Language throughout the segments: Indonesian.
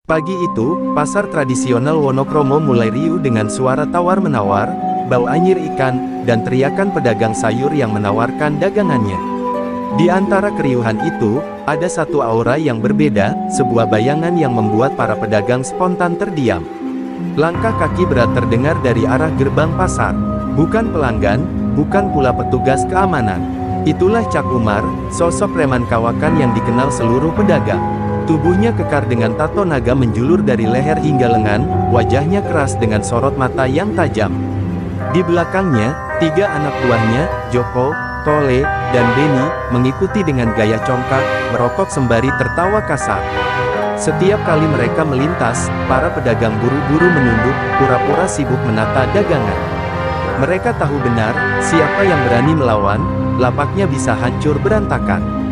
Pagi itu, pasar tradisional Wonokromo mulai riuh dengan suara tawar-menawar, bau anyir ikan, dan teriakan pedagang sayur yang menawarkan dagangannya. Di antara keriuhan itu, ada satu aura yang berbeda, sebuah bayangan yang membuat para pedagang spontan terdiam. Langkah kaki berat terdengar dari arah gerbang pasar. Bukan pelanggan, bukan pula petugas keamanan. Itulah Cak Umar, sosok preman kawakan yang dikenal seluruh pedagang. Tubuhnya kekar dengan tato naga menjulur dari leher hingga lengan, wajahnya keras dengan sorot mata yang tajam. Di belakangnya, tiga anak buahnya, Joko, Tole, dan Beni, mengikuti dengan gaya congkak, merokok sembari tertawa kasar. Setiap kali mereka melintas, para pedagang buru-buru menunduk, pura-pura sibuk menata dagangan. Mereka tahu benar, siapa yang berani melawan, lapaknya bisa hancur berantakan.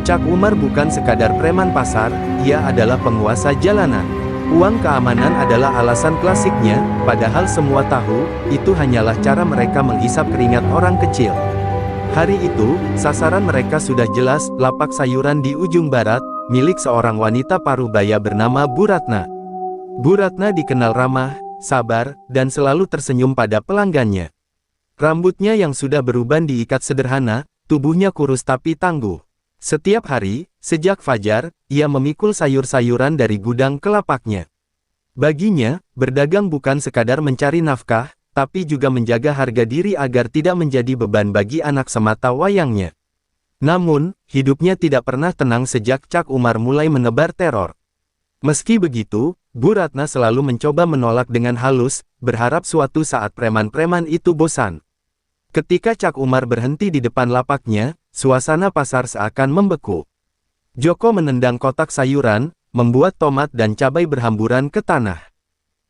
Cak Umar bukan sekadar preman pasar, ia adalah penguasa jalanan. Uang keamanan adalah alasan klasiknya, padahal semua tahu, itu hanyalah cara mereka menghisap keringat orang kecil. Hari itu, sasaran mereka sudah jelas, lapak sayuran di ujung barat, milik seorang wanita parubaya bernama Bu Ratna. Bu Ratna dikenal ramah, sabar, dan selalu tersenyum pada pelanggannya. Rambutnya yang sudah beruban diikat sederhana, tubuhnya kurus tapi tangguh. Setiap hari, sejak fajar, ia memikul sayur-sayuran dari gudang ke lapaknya. Baginya, berdagang bukan sekadar mencari nafkah, tapi juga menjaga harga diri agar tidak menjadi beban bagi anak semata wayangnya. Namun, hidupnya tidak pernah tenang sejak Cak Umar mulai menebar teror. Meski begitu, Bu Ratna selalu mencoba menolak dengan halus, berharap suatu saat preman-preman itu bosan. Ketika Cak Umar berhenti di depan lapaknya, suasana pasar seakan membeku. Joko menendang kotak sayuran, membuat tomat dan cabai berhamburan ke tanah.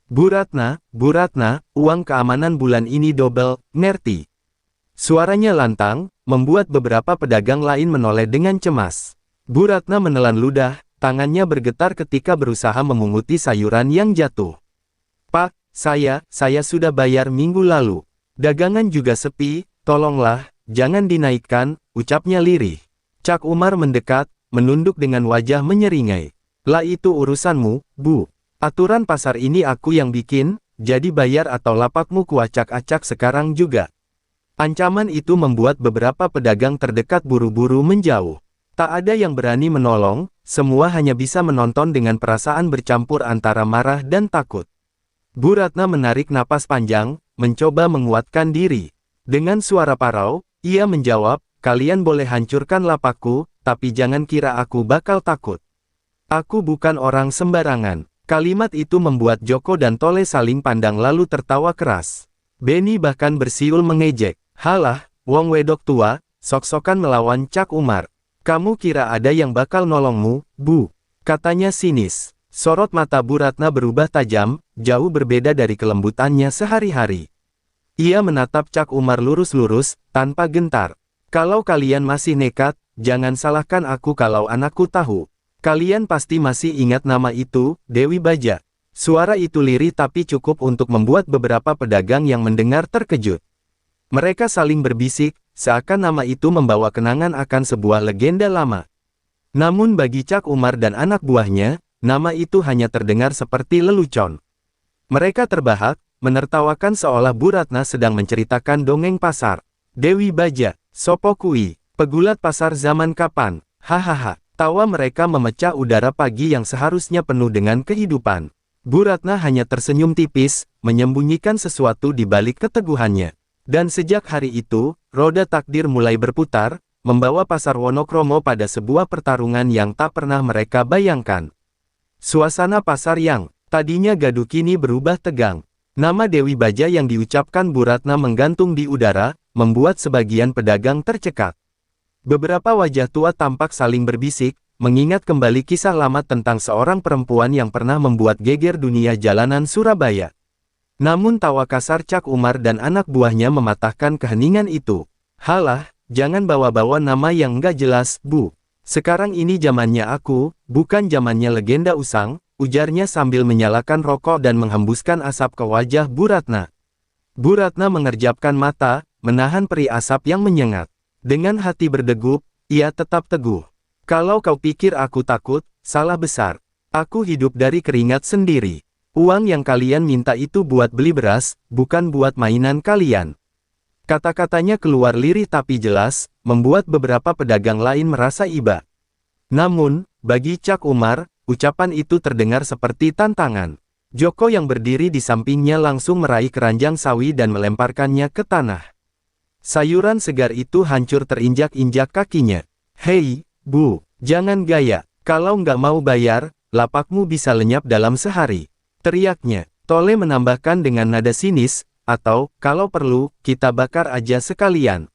Bu Ratna, uang keamanan bulan ini double, ngerti? Suaranya lantang, membuat beberapa pedagang lain menoleh dengan cemas. Bu Ratna menelan ludah, tangannya bergetar ketika berusaha memunguti sayuran yang jatuh. Pak, saya sudah bayar minggu lalu. Dagangan juga sepi, tolonglah, jangan dinaikkan, ucapnya lirih. Cak Umar mendekat, menunduk dengan wajah menyeringai. Lah itu urusanmu, Bu. Aturan pasar ini aku yang bikin, jadi bayar atau lapakmu kuacak-acak sekarang juga. Ancaman itu membuat beberapa pedagang terdekat buru-buru menjauh. Tak ada yang berani menolong, semua hanya bisa menonton dengan perasaan bercampur antara marah dan takut. Bu Ratna menarik napas panjang, mencoba menguatkan diri. Dengan suara parau, ia menjawab, kalian boleh hancurkan lapakku, tapi jangan kira aku bakal takut. Aku bukan orang sembarangan. Kalimat itu membuat Joko dan Tole saling pandang lalu tertawa keras. Beni bahkan bersiul mengejek. Halah, wong wedok tua, sok-sokan melawan Cak Umar. Kamu kira ada yang bakal nolongmu, Bu? Katanya sinis. Sorot mata Bu Ratna berubah tajam, jauh berbeda dari kelembutannya sehari-hari. Ia menatap Cak Umar lurus-lurus, tanpa gentar. Kalau kalian masih nekat, jangan salahkan aku kalau anakku tahu. Kalian pasti masih ingat nama itu, Dewi Baja. Suara itu lirih tapi cukup untuk membuat beberapa pedagang yang mendengar terkejut. Mereka saling berbisik, seakan nama itu membawa kenangan akan sebuah legenda lama. Namun bagi Cak Umar dan anak buahnya, nama itu hanya terdengar seperti lelucon. Mereka terbahak, menertawakan seolah Bu Ratna sedang menceritakan dongeng pasar. Dewi Baja, sopo kui, pegulat pasar zaman kapan? Hahaha. Tawa mereka memecah udara pagi yang seharusnya penuh dengan kehidupan. Bu Ratna hanya tersenyum tipis, menyembunyikan sesuatu di balik keteguhannya. Dan sejak hari itu, roda takdir mulai berputar, membawa pasar Wonokromo pada sebuah pertarungan yang tak pernah mereka bayangkan. Suasana pasar yang tadinya gaduh kini berubah tegang. Nama Dewi Baja yang diucapkan Bu Ratna menggantung di udara, membuat sebagian pedagang tercekat. Beberapa wajah tua tampak saling berbisik, mengingat kembali kisah lama tentang seorang perempuan yang pernah membuat geger dunia jalanan Surabaya. Namun tawa kasar Cak Umar dan anak buahnya mematahkan keheningan itu. Halah, jangan bawa-bawa nama yang nggak jelas, Bu. Sekarang ini zamannya aku, bukan zamannya legenda usang, ujarnya sambil menyalakan rokok dan menghembuskan asap ke wajah Bu Ratna. Bu Ratna mengerjapkan mata, menahan peri asap yang menyengat. Dengan hati berdegup, ia tetap teguh. Kalau kau pikir aku takut, salah besar. Aku hidup dari keringat sendiri. Uang yang kalian minta itu buat beli beras, bukan buat mainan kalian. Kata-katanya keluar lirih tapi jelas, membuat beberapa pedagang lain merasa iba. Namun, bagi Cak Umar, ucapan itu terdengar seperti tantangan. Joko yang berdiri di sampingnya langsung meraih keranjang sawi dan melemparkannya ke tanah. Sayuran segar itu hancur terinjak-injak kakinya. Hei, Bu, jangan gaya. Kalau nggak mau bayar, lapakmu bisa lenyap dalam sehari. Teriaknya. Tole menambahkan dengan nada sinis, atau, kalau perlu, kita bakar aja sekalian.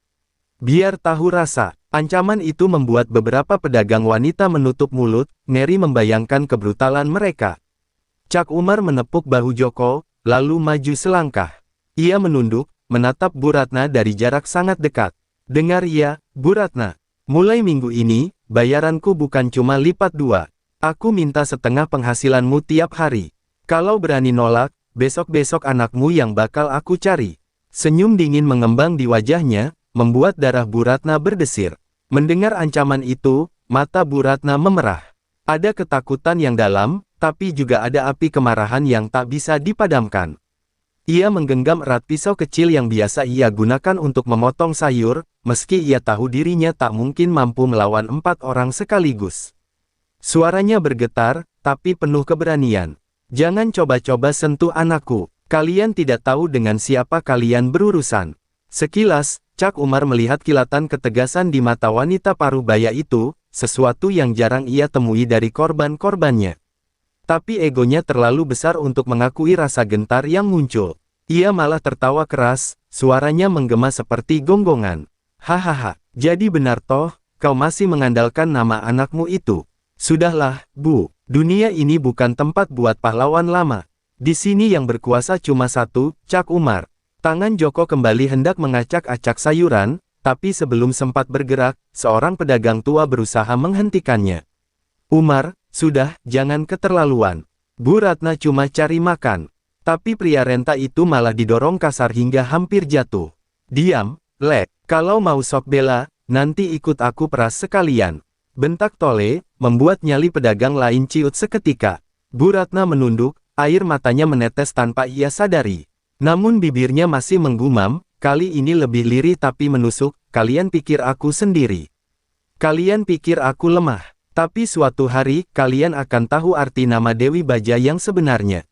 Biar tahu rasa. Ancaman itu membuat beberapa pedagang wanita menutup mulut, ngeri membayangkan kebrutalan mereka. Cak Umar menepuk bahu Joko, lalu maju selangkah. Ia menunduk, menatap Bu Ratna dari jarak sangat dekat. Dengar ya, Bu Ratna. Mulai minggu ini, bayaranku bukan cuma lipat 2. Aku minta setengah penghasilanmu tiap hari. Kalau berani nolak, besok-besok anakmu yang bakal aku cari. Senyum dingin mengembang di wajahnya, membuat darah Bu Ratna berdesir. Mendengar ancaman itu, mata Bu Ratna memerah. Ada ketakutan yang dalam, tapi juga ada api kemarahan yang tak bisa dipadamkan. Ia menggenggam erat pisau kecil yang biasa ia gunakan untuk memotong sayur, meski ia tahu dirinya tak mungkin mampu melawan 4 orang sekaligus. Suaranya bergetar, tapi penuh keberanian. Jangan coba-coba sentuh anakku. Kalian tidak tahu dengan siapa kalian berurusan. Sekilas, Cak Umar melihat kilatan ketegasan di mata wanita parubaya itu, sesuatu yang jarang ia temui dari korban-korbannya. Tapi egonya terlalu besar untuk mengakui rasa gentar yang muncul. Ia malah tertawa keras, suaranya menggema seperti gonggongan. Hahaha, jadi benar toh, kau masih mengandalkan nama anakmu itu. Sudahlah, Bu, dunia ini bukan tempat buat pahlawan lama. Di sini yang berkuasa cuma satu, Cak Umar. Tangan Joko kembali hendak mengacak-acak sayuran, tapi sebelum sempat bergerak, seorang pedagang tua berusaha menghentikannya. Umar, sudah, jangan keterlaluan. Bu Ratna cuma cari makan. Tapi pria renta itu malah didorong kasar hingga hampir jatuh. Diam, Lek. Kalau mau sok bela, nanti ikut aku peras sekalian. Bentak Tole, membuat nyali pedagang lain ciut seketika. Bu Ratna menunduk, air matanya menetes tanpa ia sadari. Namun bibirnya masih menggumam, kali ini lebih lirih tapi menusuk, kalian pikir aku sendiri. Kalian pikir aku lemah. Tapi suatu hari, kalian akan tahu arti nama Dewi Baja yang sebenarnya.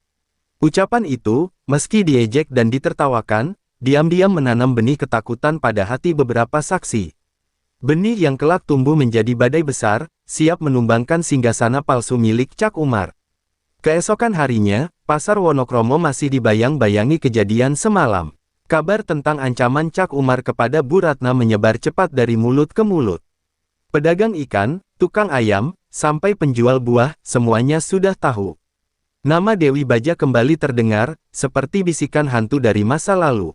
Ucapan itu, meski diejek dan ditertawakan, diam-diam menanam benih ketakutan pada hati beberapa saksi. Benih yang kelak tumbuh menjadi badai besar, siap menumbangkan singgasana palsu milik Cak Umar. Keesokan harinya, pasar Wonokromo masih dibayang-bayangi kejadian semalam. Kabar tentang ancaman Cak Umar kepada Bu Ratna menyebar cepat dari mulut ke mulut. Pedagang ikan, tukang ayam, sampai penjual buah, semuanya sudah tahu. Nama Dewi Baja kembali terdengar, seperti bisikan hantu dari masa lalu.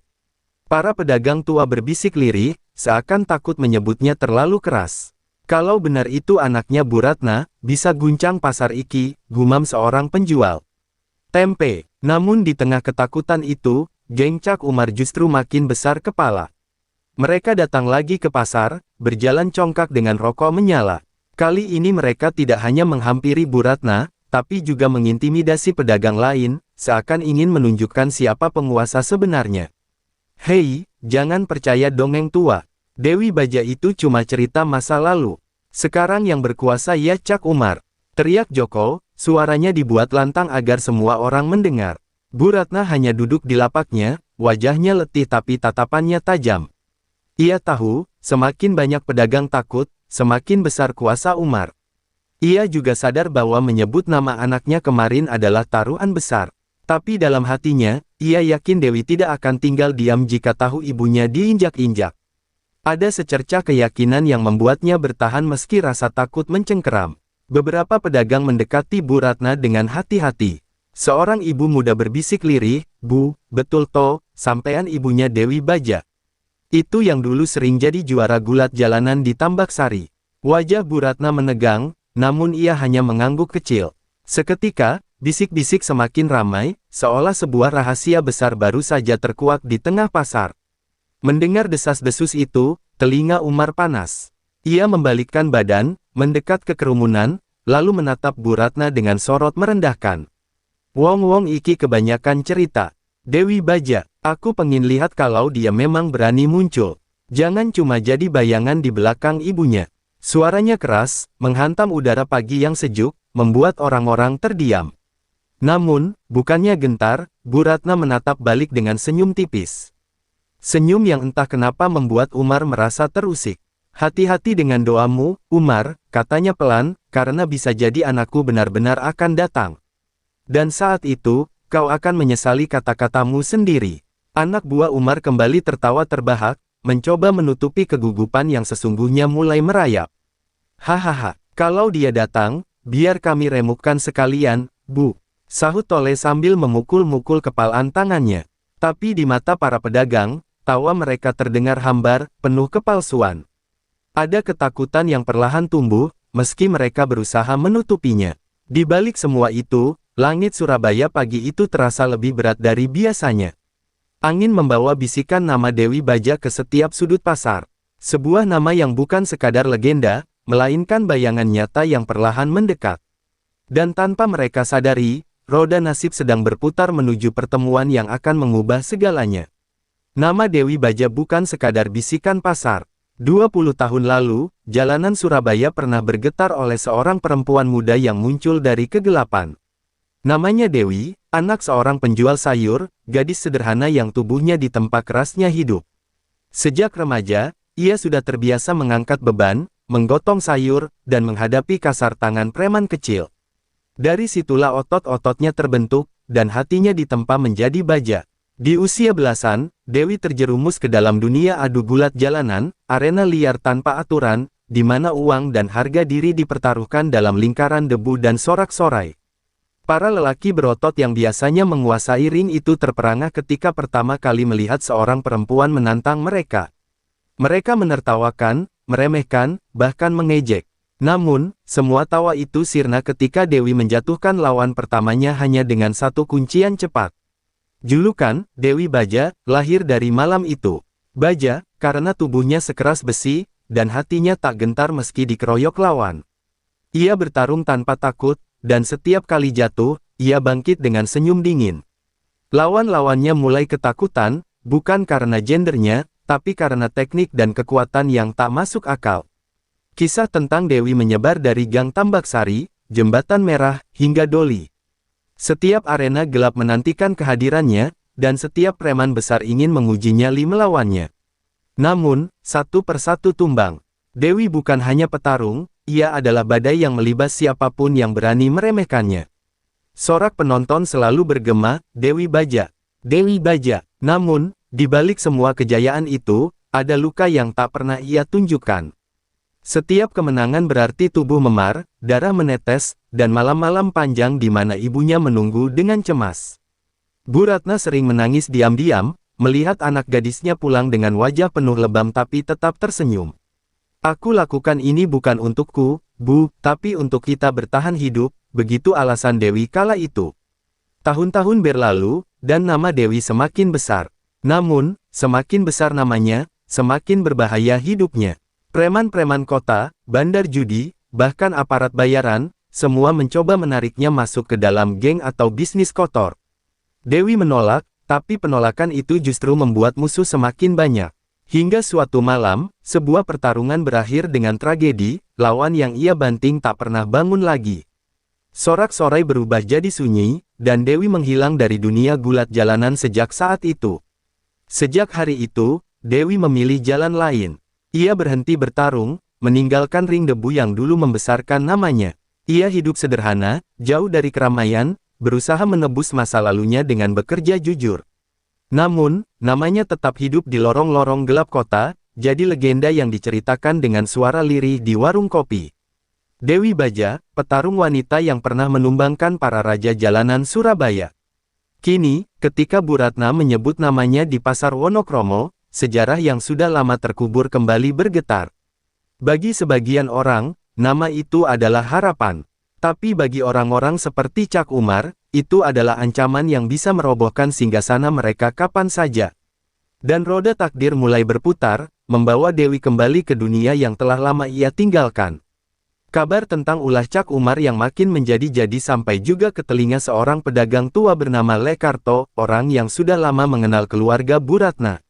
Para pedagang tua berbisik lirih, seakan takut menyebutnya terlalu keras. Kalau benar itu anaknya Bu Ratna, bisa guncang pasar iki, gumam seorang penjual tempe. Namun di tengah ketakutan itu, geng Cak Umar justru makin besar kepala. Mereka datang lagi ke pasar, berjalan congkak dengan rokok menyala. Kali ini mereka tidak hanya menghampiri Bu Ratna, tapi juga mengintimidasi pedagang lain, seakan ingin menunjukkan siapa penguasa sebenarnya. Hei, jangan percaya dongeng tua. Dewi Baja itu cuma cerita masa lalu. Sekarang yang berkuasa ya Cak Umar. Teriak Joko, suaranya dibuat lantang agar semua orang mendengar. Bu Ratna hanya duduk di lapaknya, wajahnya letih tapi tatapannya tajam. Ia tahu, semakin banyak pedagang takut, semakin besar kuasa Umar. Ia juga sadar bahwa menyebut nama anaknya kemarin adalah taruhan besar. Tapi dalam hatinya, ia yakin Dewi tidak akan tinggal diam jika tahu ibunya diinjak-injak. Ada secercah keyakinan yang membuatnya bertahan meski rasa takut mencengkeram. Beberapa pedagang mendekati Bu Ratna dengan hati-hati. Seorang ibu muda berbisik lirih, Bu, betul toh, sampean ibunya Dewi Baja. Itu yang dulu sering jadi juara gulat jalanan di Tambak Sari. Wajah Bu Ratna menegang, namun ia hanya mengangguk kecil. Seketika, bisik-bisik semakin ramai, seolah sebuah rahasia besar baru saja terkuak di tengah pasar. Mendengar desas-desus itu, telinga Umar panas. Ia membalikkan badan, mendekat ke kerumunan, lalu menatap Bu Ratna dengan sorot merendahkan. Wong iki kebanyakan cerita. Dewi Baja, aku pengin lihat kalau dia memang berani muncul. Jangan cuma jadi bayangan di belakang ibunya. Suaranya keras, menghantam udara pagi yang sejuk, membuat orang-orang terdiam. Namun, bukannya gentar, Bu Ratna menatap balik dengan senyum tipis. Senyum yang entah kenapa membuat Umar merasa terusik. Hati-hati dengan doamu, Umar, katanya pelan, karena bisa jadi anakku benar-benar akan datang. Dan saat itu, kau akan menyesali kata-katamu sendiri. Anak buah Umar kembali tertawa terbahak, mencoba menutupi kegugupan yang sesungguhnya mulai merayap. Hahaha, kalau dia datang, biar kami remukkan sekalian, Bu. Sahut Tole sambil memukul-mukul kepalan tangannya. Tapi di mata para pedagang, tawa mereka terdengar hambar, penuh kepalsuan. Ada ketakutan yang perlahan tumbuh, meski mereka berusaha menutupinya. Di balik semua itu, langit Surabaya pagi itu terasa lebih berat dari biasanya. Angin membawa bisikan nama Dewi Baja ke setiap sudut pasar. Sebuah nama yang bukan sekadar legenda, melainkan bayangan nyata yang perlahan mendekat. Dan tanpa mereka sadari, roda nasib sedang berputar menuju pertemuan yang akan mengubah segalanya. Nama Dewi Baja bukan sekadar bisikan pasar. 20 tahun lalu, jalanan Surabaya pernah bergetar oleh seorang perempuan muda yang muncul dari kegelapan. Namanya Dewi, anak seorang penjual sayur, gadis sederhana yang tubuhnya ditempa kerasnya hidup. Sejak remaja, ia sudah terbiasa mengangkat beban, menggotong sayur, dan menghadapi kasar tangan preman kecil. Dari situlah otot-ototnya terbentuk, dan hatinya ditempa menjadi baja. Di usia belasan, Dewi terjerumus ke dalam dunia adu gulat jalanan, arena liar tanpa aturan, di mana uang dan harga diri dipertaruhkan dalam lingkaran debu dan sorak-sorai. Para lelaki berotot yang biasanya menguasai ring itu terperangah ketika pertama kali melihat seorang perempuan menantang mereka. Mereka menertawakan, meremehkan, bahkan mengejek. Namun, semua tawa itu sirna ketika Dewi menjatuhkan lawan pertamanya hanya dengan satu kuncian cepat. Julukan, Dewi Baja, lahir dari malam itu. Baja, karena tubuhnya sekeras besi, dan hatinya tak gentar meski dikeroyok lawan. Ia bertarung tanpa takut, dan setiap kali jatuh, ia bangkit dengan senyum dingin. Lawan-lawannya mulai ketakutan, bukan karena gendernya, tapi karena teknik dan kekuatan yang tak masuk akal. Kisah tentang Dewi menyebar dari Gang Tambak Sari, Jembatan Merah, hingga Doli. Setiap arena gelap menantikan kehadirannya, dan setiap preman besar ingin menguji nyali melawannya. Namun, satu persatu tumbang. Dewi bukan hanya petarung, ia adalah badai yang melibas siapapun yang berani meremehkannya. Sorak penonton selalu bergema, Dewi Baja. Dewi Baja. Namun, di balik semua kejayaan itu, ada luka yang tak pernah ia tunjukkan. Setiap kemenangan berarti tubuh memar, darah menetes, dan malam-malam panjang di mana ibunya menunggu dengan cemas. Bu Ratna sering menangis diam-diam, melihat anak gadisnya pulang dengan wajah penuh lebam tapi tetap tersenyum. Aku lakukan ini bukan untukku, Bu, tapi untuk kita bertahan hidup, begitu alasan Dewi kala itu. Tahun-tahun berlalu, dan nama Dewi semakin besar. Namun, semakin besar namanya, semakin berbahaya hidupnya. Preman-preman kota, bandar judi, bahkan aparat bayaran, semua mencoba menariknya masuk ke dalam geng atau bisnis kotor. Dewi menolak, tapi penolakan itu justru membuat musuh semakin banyak. Hingga suatu malam, sebuah pertarungan berakhir dengan tragedi, lawan yang ia banting tak pernah bangun lagi. Sorak-sorai berubah jadi sunyi, dan Dewi menghilang dari dunia gulat jalanan sejak saat itu. Sejak hari itu, Dewi memilih jalan lain. Ia berhenti bertarung, meninggalkan ring debu yang dulu membesarkan namanya. Ia hidup sederhana, jauh dari keramaian, berusaha menebus masa lalunya dengan bekerja jujur. Namun, namanya tetap hidup di lorong-lorong gelap kota, jadi legenda yang diceritakan dengan suara lirih di warung kopi. Dewi Baja, petarung wanita yang pernah menumbangkan para raja jalanan Surabaya. Kini, ketika Bu Ratna menyebut namanya di pasar Wonokromo, sejarah yang sudah lama terkubur kembali bergetar. Bagi sebagian orang, nama itu adalah harapan. Tapi bagi orang-orang seperti Cak Umar, itu adalah ancaman yang bisa merobohkan singgasana mereka kapan saja. Dan roda takdir mulai berputar, membawa Dewi kembali ke dunia yang telah lama ia tinggalkan. Kabar tentang ulah Cak Umar yang makin menjadi-jadi sampai juga ke telinga seorang pedagang tua bernama Lekarto, orang yang sudah lama mengenal keluarga Bu Ratna.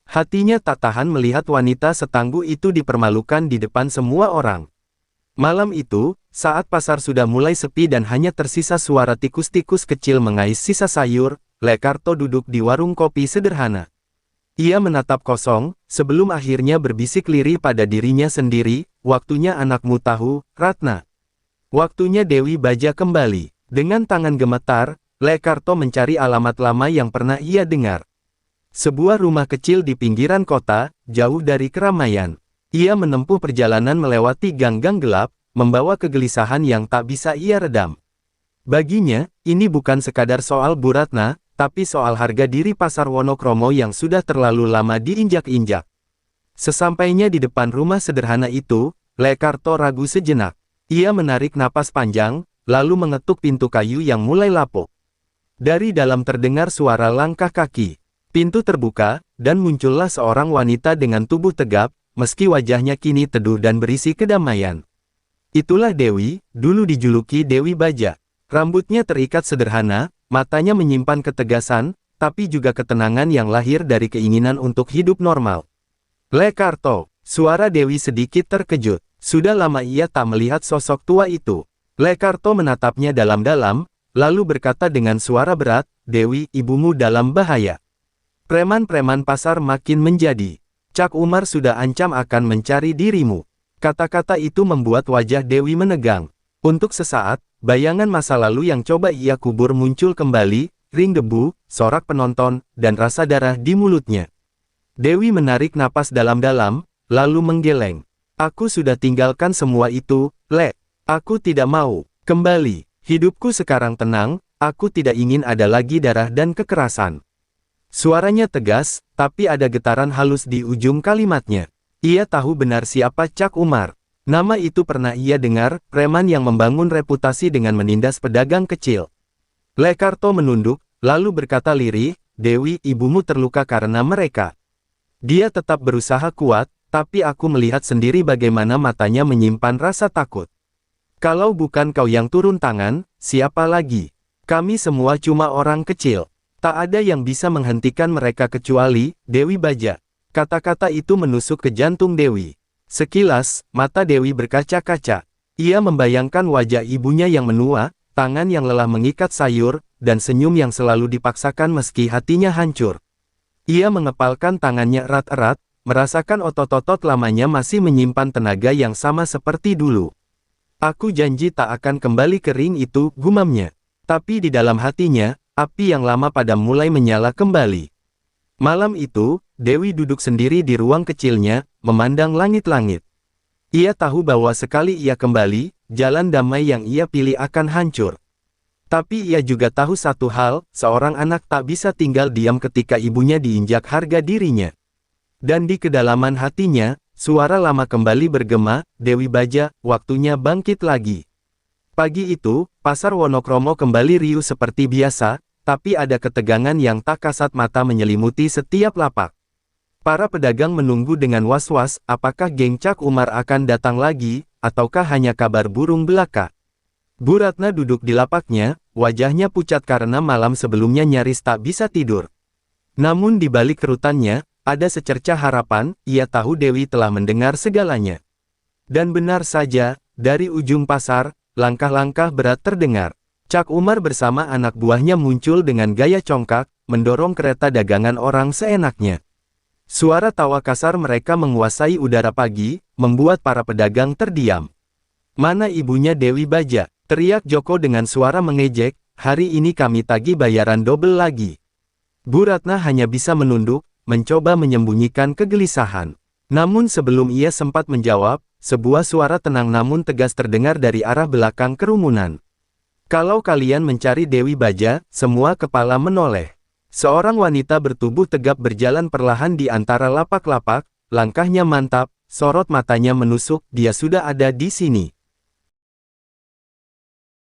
Hatinya tak tahan melihat wanita setangguh itu dipermalukan di depan semua orang. Malam itu, saat pasar sudah mulai sepi dan hanya tersisa suara tikus-tikus kecil mengais sisa sayur, Lekarto duduk di warung kopi sederhana. Ia menatap kosong, sebelum akhirnya berbisik lirih pada dirinya sendiri, waktunya anakmu tahu, Ratna. Waktunya Dewi Baja kembali. Dengan tangan gemetar, Lekarto mencari alamat lama yang pernah ia dengar. Sebuah rumah kecil di pinggiran kota, jauh dari keramaian. Ia menempuh perjalanan melewati gang-gang gelap, membawa kegelisahan yang tak bisa ia redam. Baginya, ini bukan sekadar soal Bu Ratna, tapi soal harga diri pasar Wonokromo yang sudah terlalu lama diinjak-injak. Sesampainya di depan rumah sederhana itu, Lekarto ragu sejenak. Ia menarik napas panjang, lalu mengetuk pintu kayu yang mulai lapuk. Dari dalam terdengar suara langkah kaki. Pintu terbuka, dan muncullah seorang wanita dengan tubuh tegap, meski wajahnya kini teduh dan berisi kedamaian. Itulah Dewi, dulu dijuluki Dewi Baja. Rambutnya terikat sederhana, matanya menyimpan ketegasan, tapi juga ketenangan yang lahir dari keinginan untuk hidup normal. Lekarto, suara Dewi sedikit terkejut. Sudah lama ia tak melihat sosok tua itu. Lekarto menatapnya dalam-dalam, lalu berkata dengan suara berat, Dewi, ibumu dalam bahaya. Preman-preman pasar makin menjadi. Cak Umar sudah ancam akan mencari dirimu. Kata-kata itu membuat wajah Dewi menegang. Untuk sesaat, bayangan masa lalu yang coba ia kubur muncul kembali, ring debu, sorak penonton, dan rasa darah di mulutnya. Dewi menarik napas dalam-dalam, lalu menggeleng. Aku sudah tinggalkan semua itu, Le. Aku tidak mau kembali. Hidupku sekarang tenang, aku tidak ingin ada lagi darah dan kekerasan. Suaranya tegas, tapi ada getaran halus di ujung kalimatnya. Ia tahu benar siapa Cak Umar. Nama itu pernah ia dengar, preman yang membangun reputasi dengan menindas pedagang kecil. Lekarto menunduk, lalu berkata lirih, Dewi, ibumu terluka karena mereka. Dia tetap berusaha kuat, tapi aku melihat sendiri bagaimana matanya menyimpan rasa takut. Kalau bukan kau yang turun tangan, siapa lagi? Kami semua cuma orang kecil. Tak ada yang bisa menghentikan mereka kecuali Dewi Baja. Kata-kata itu menusuk ke jantung Dewi. Sekilas, mata Dewi berkaca-kaca. Ia membayangkan wajah ibunya yang menua, tangan yang lelah mengikat sayur, dan senyum yang selalu dipaksakan meski hatinya hancur. Ia mengepalkan tangannya erat-erat, merasakan otot-otot lamanya masih menyimpan tenaga yang sama seperti dulu. Aku janji tak akan kembali ke ring itu, gumamnya. Tapi di dalam hatinya, api yang lama padam mulai menyala kembali. Malam itu, Dewi duduk sendiri di ruang kecilnya, memandang langit-langit. Ia tahu bahwa sekali ia kembali, jalan damai yang ia pilih akan hancur. Tapi ia juga tahu satu hal, seorang anak tak bisa tinggal diam ketika ibunya diinjak harga dirinya. Dan di kedalaman hatinya, suara lama kembali bergema, Dewi Baja, waktunya bangkit lagi. Pagi itu, pasar Wonokromo kembali riuh seperti biasa, tapi ada ketegangan yang tak kasat mata menyelimuti setiap lapak. Para pedagang menunggu dengan was-was, apakah geng Cak Umar akan datang lagi, ataukah hanya kabar burung belaka. Bu Ratna duduk di lapaknya, wajahnya pucat karena malam sebelumnya nyaris tak bisa tidur. Namun di balik kerutannya, ada secercah harapan, ia tahu Dewi telah mendengar segalanya. Dan benar saja, dari ujung pasar, langkah-langkah berat terdengar. Cak Umar bersama anak buahnya muncul dengan gaya congkak, mendorong kereta dagangan orang seenaknya. Suara tawa kasar mereka menguasai udara pagi, membuat para pedagang terdiam. Mana ibunya Dewi Baja? Teriak Joko dengan suara mengejek, hari ini kami tagih bayaran double lagi. Bu Ratna hanya bisa menunduk, mencoba menyembunyikan kegelisahan. Namun sebelum ia sempat menjawab, sebuah suara tenang namun tegas terdengar dari arah belakang kerumunan. Kalau kalian mencari Dewi Baja, semua kepala menoleh. Seorang wanita bertubuh tegap berjalan perlahan di antara lapak-lapak, langkahnya mantap, sorot matanya menusuk, dia sudah ada di sini.